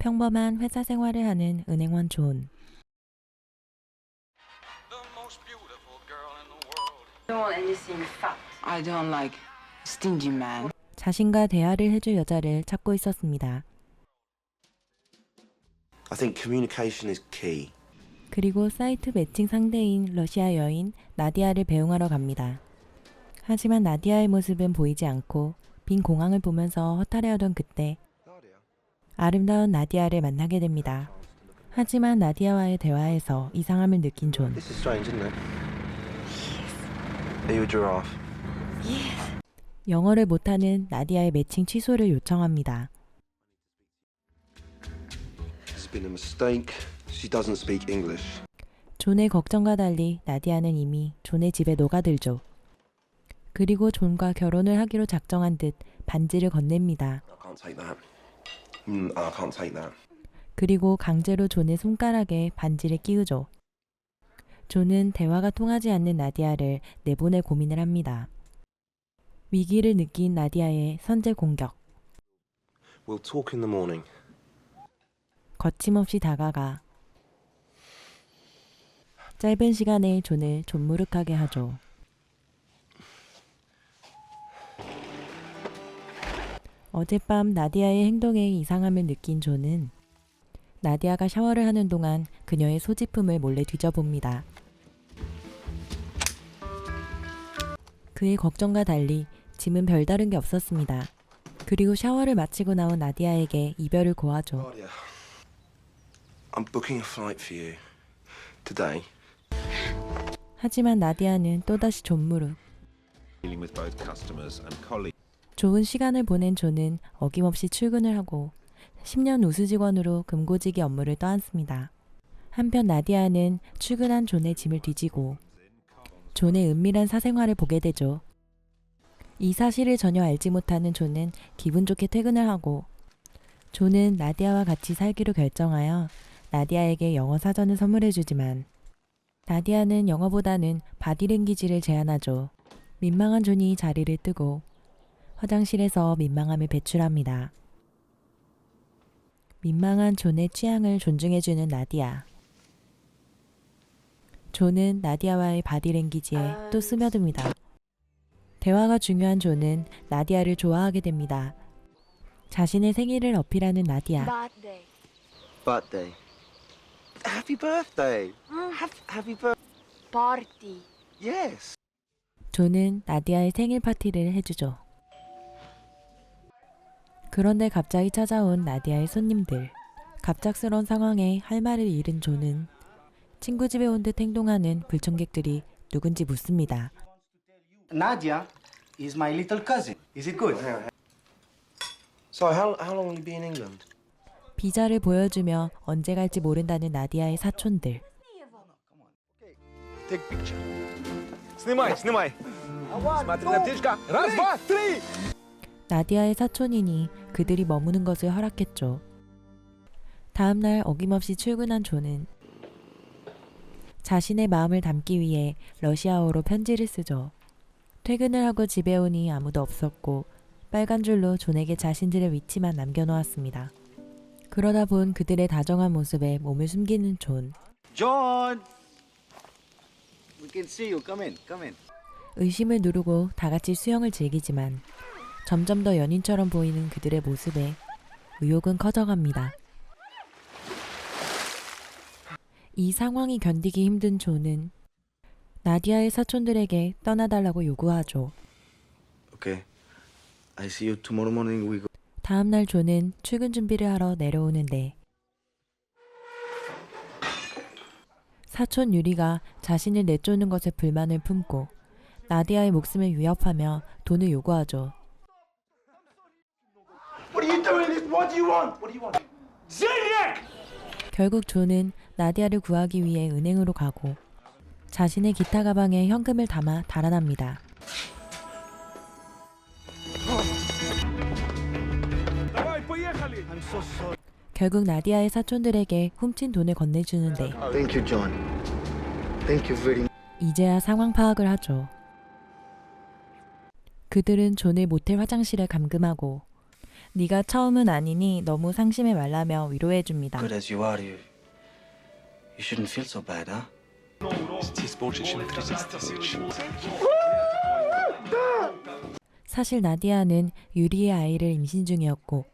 평범한 회사 생활을 하는 은행원 존. I don't like stingy man. 자신과 대화를 해줄 여자를 찾고 있었습니다. I think communication is key. 그리고 사이트 매칭 상대인 러시아 여인 나디아를 배웅하러 갑니다. 하지만 나디아의 모습은 보이지 않고 빈 공항을 보면서 허탈해하던 그때 아름다운 나디아를 만나게 됩니다. 하지만 나디아와의 대화에서 이상함을 느낀 존. This is strange, isn't it? Are you a giraffe? 영어를 못하는 나디아의 매칭 취소를 요청합니다. It's been a mistake. She doesn't speak English. 존의 걱정과 달리 나디아는 이미 존의 집에 녹아들죠. 그리고 존과 결혼을 하기로 작정한 듯 반지를 건넵니다. I can't take that. I can't take that. 그리고 강제로 존의 손가락에 반지를 끼우죠. 존은 대화가 통하지 않는 나디아를 내보낼 고민을 합니다. 위기를 느낀 나디아의 선제 공격. We'll talk in the morning. 거침없이 다가가 짧은 시간에 존을 존무룩하게 하죠. 어젯밤 나디아의 행동에 이상함을 느낀 존은 나디아가 샤워를 하는 동안 그녀의 소지품을 몰래 뒤져봅니다. 그의 걱정과 달리 짐은 별다른 게 없었습니다. 그리고 샤워를 마치고 나온 나디아에게 이별을 고하죠. Nadia, I'm booking a flight for you today. 하지만 나디아는 또다시 존무룩. dealing with both customers and colleagues. 좋은 시간을 보낸 존은 어김없이 출근을 하고 10년 우수 직원으로 금고지기 업무를 떠안습니다. 한편 나디아는 출근한 존의 짐을 뒤지고 존의 은밀한 사생활을 보게 되죠. 이 사실을 전혀 알지 못하는 존은 기분 좋게 퇴근을 하고 존은 나디아와 같이 살기로 결정하여 나디아에게 영어 사전을 선물해주지만 나디아는 영어보다는 바디랭귀지를 제안하죠. 민망한 존이 자리를 뜨고 화장실에서 민망함을 배출합니다. 민망한 존의 취향을 존중해주는 나디아. 존은 나디아와의 바디랭귀지에 또 스며듭니다. 대화가 중요한 존은 나디아를 좋아하게 됩니다. 자신의 생일을 어필하는 나디아. Birthday. Birthday. Happy birthday. Happy birthday. Party. Yes. 존은 나디아의 생일 파티를 해주죠. 그런데 갑자기 찾아온 나디아의 손님들. 갑작스러운 상황에 할 말을 잃은 존은 친구 집에 온 듯 행동하는 불청객들이 누군지 묻습니다. Nadia is my little cousin. Is it good? So how long will you be in England? 비자를 보여주며 언제 갈지 모른다는 나디아의 사촌들. Take picture. Снимай, снимай. Смотри на птичка. Раз, два, три. 나디아의 사촌이니 그들이 머무는 것을 허락했죠. 다음날 어김없이 출근한 존은 자신의 마음을 담기 위해 러시아어로 편지를 쓰죠. 퇴근을 하고 집에 오니 아무도 없었고 빨간 줄로 존에게 자신들의 위치만 남겨놓았습니다. 그러다 본 그들의 다정한 모습에 몸을 숨기는 존. John! We can see you. Come in, come in. 의심을 누르고 다같이 수영을 즐기지만 점점 더 연인처럼 보이는 그들의 모습에 의욕은 커져갑니다. 이 상황이 견디기 힘든 존은 나디아의 사촌들에게 떠나달라고 요구하죠. Okay. I see you tomorrow morning. We go. 다음날 존은 출근 준비를 하러 내려오는데 사촌 유리가 자신을 내쫓는 것에 불만을 품고 나디아의 목숨을 위협하며 돈을 요구하죠. What are you doing? What do you want? What do you want? 결국 존은 나디아를 구하기 위해 은행으로 가고 자신의 기타 가방에 현금을 담아 달아납니다. Давай, поехали. I'm so sorry. 결국 나디아의 사촌들에게 훔친 돈을 건네주는데 Thank you, John. Thank you very much. 이제야 상황 파악을 하죠. 그들은 존의 모텔 화장실을 감금하고 네가 처음은 아니니 너무 상심해 말라며 위로해줍니다. Good as you are, you shouldn't feel so bad, huh? Здесь больше, чем 30 000. 사실 나디아는 유리의 아이를 임신 중이었고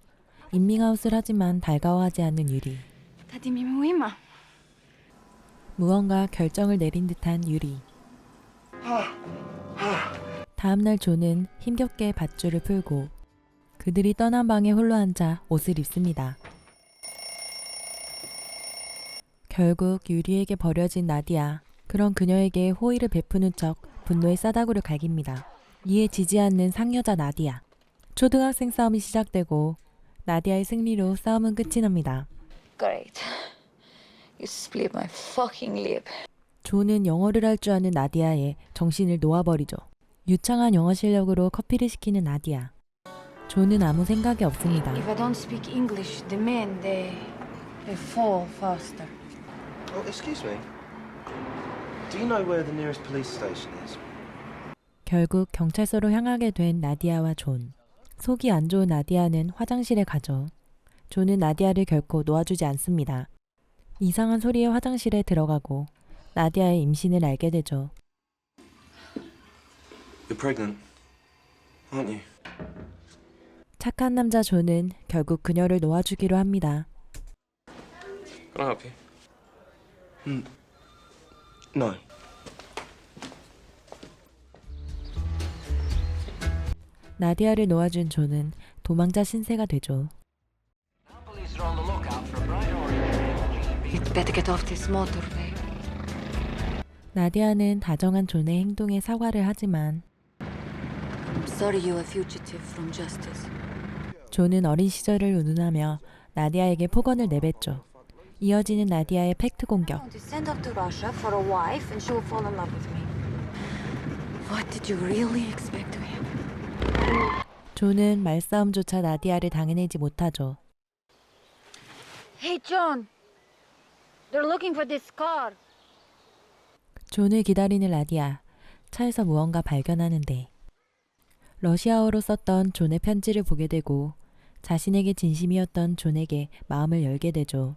인밍아웃을 하지만 달가워하지 않는 유리. تديمي مهمة. 무언가 결정을 내린 듯한 유리. 다음날 존은 힘겹게 밧줄을 풀고 그들이 떠난 방에 홀로 앉아 옷을 입습니다. 결국 유리에게 버려진 나디아. 그런 그녀에게 호의를 베푸는 척 분노의 싸다구를 갈깁니다. 이에 지지 않는 상여자 나디아. 초등학생 싸움이 시작되고 나디아의 승리로 싸움은 끝이 납니다. Great. You split my fucking lip. 존은 영어를 할 줄 아는 나디아에 정신을 놓아버리죠. 유창한 영어 실력으로 커피를 시키는 나디아. 존은 아무 생각이 없습니다. If I don't speak English, the men, they fall faster. Oh, excuse me. Do you know where the nearest police station is? 결국 경찰서로 향하게 된 나디아와 존. 속이 안 좋은 나디아는 화장실에 가죠. 존은 나디아를 결코 놓아주지 않습니다. 이상한 소리에 화장실에 들어가고 나디아의 임신을 알게 되죠. You're pregnant, aren't you? 착한 남자 존은 결국 그녀를 놓아주기로 합니다. Can I help you? No. 나디아를 놓아준 존은 도망자 신세가 되죠. We'd better get off this motorway. 나디아는 다정한 존의 행동에 사과를 하지만 I'm sorry you're a fugitive from justice. 존은 어린 시절을 운운하며 나디아에게 폭언을 내뱉죠. 이어지는 나디아의 팩트 공격. To send her to Russia for a wife and she will fall in love with me. What did you really expect to happen? 존은 말싸움조차 나디아를 당해내지 못하죠. Hey John, they're looking for this car. 존을 기다리는 나디아. 차에서 무언가 발견하는데 러시아어로 썼던 존의 편지를 보게 되고 자신에게 진심이었던 존에게 마음을 열게 되죠.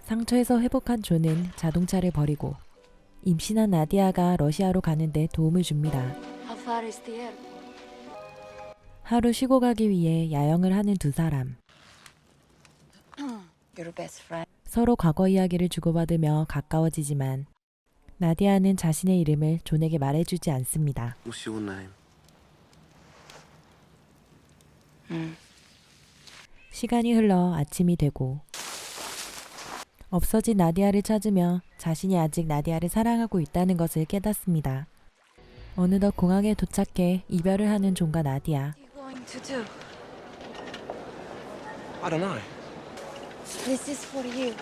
상처에서 회복한 존은 자동차를 버리고 임신한 나디아가 러시아로 가는데 도움을 줍니다. How far is the airport? 하루 쉬고 가기 위해 야영을 하는 두 사람. Your best friend. 서로 과거 이야기를 주고받으며 가까워지지만 나디아는 자신의 이름을 존에게 말해주지 않습니다. What's your name? 시간이 흘러 아침이 되고 없어진 나디아를 찾으며 자신이 아직 나디아를 사랑하고 있다는 것을 깨닫습니다. 어느덧 공항에 도착해 이별을 하는 존과 나디아. What are you going to do? I don't know. This is for you.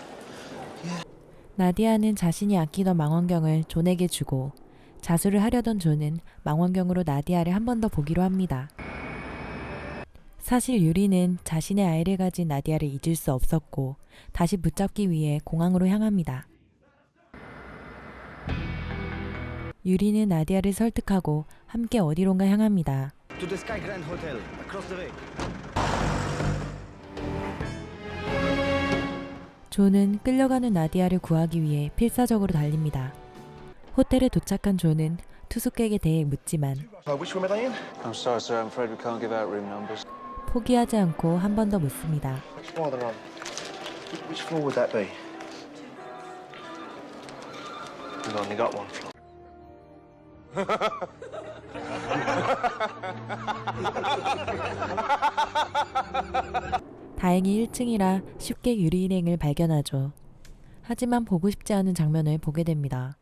나디아는 자신이 아끼던 망원경을 존에게 주고 자수를 하려던 존은 망원경으로 나디아를 한 번 더 보기로 합니다. 사실 유리는 자신의 아이를 가진 나디아를 잊을 수 없었고 다시 붙잡기 위해 공항으로 향합니다. 유리는 나디아를 설득하고 함께 어디론가 향합니다. To the Sky Grand Hotel, across the way. 존은 끌려가는 나디아를 구하기 위해 필사적으로 달립니다. 호텔에 도착한 존은 투숙객에 대해 묻지만 Which room are they in? I'm sorry, sir. I'm afraid we can't give out room numbers. 포기하지 않고 한 번 더 묻습니다. Which floor they're on? Which floor would that be? We've only got one floor. 다행히 1층이라 쉽게 유리 일행을 발견하죠. 하지만 보고 싶지 않은 장면을 보게 됩니다.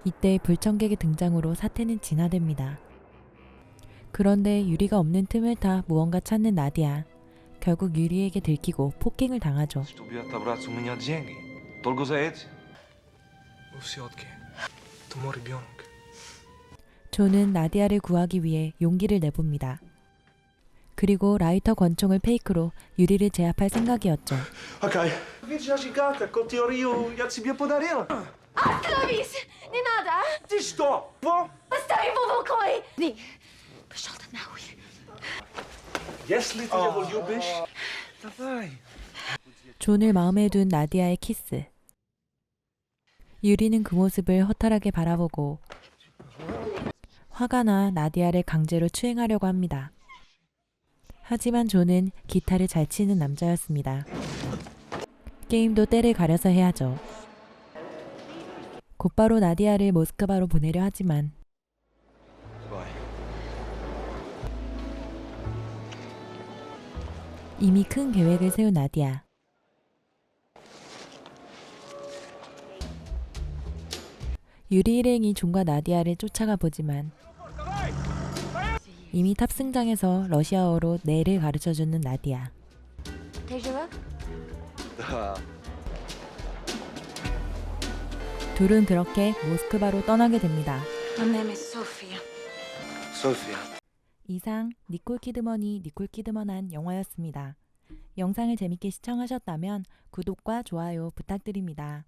이때 불청객의 등장으로 사태는 진화됩니다. 그런데 유리가 없는 틈을 타 무언가 찾는 나디아. 결국 유리에게 들키고 폭행을 당하죠. Чтобы отобрать у меня деньги. Только за эти. Вы все-таки. Это мой ребенок. 존은 나디아를 구하기 위해 용기를 내봅니다. 그리고 라이터 권총을 페이크로 유리를 제압할 생각이었죠. Okay. Видишь, Ажигата, которую я тебе подарила? Остановись! Не надо! Ты что? Во? Оставь его в покое! Ник, Пошел ты нахуй. Если ты его любишь, давай. 존을 마음에 둔 나디아의 키스. 유리는 그 모습을 허탈하게 바라보고 화가 나 나디아를 강제로 추행하려고 합니다. 하지만 존은 기타를 잘 치는 남자였습니다. 게임도 때를 가려서 해야죠. 곧바로 나디아를 모스크바로 보내려 하지만 Goodbye. 이미 큰 계획을 세운 나디아. 유리 일행이 존과 나디아를 쫓아가 보지만 이미 탑승장에서 러시아어로 내를 가르쳐주는 나디아. T'es живых? 둘은 그렇게 모스크바로 떠나게 됩니다. Mon name is Sofia. Sophia. 이상 니콜 키드먼이 니콜 키드먼한 영화였습니다. 영상을 재밌게 시청하셨다면 구독과 좋아요 부탁드립니다.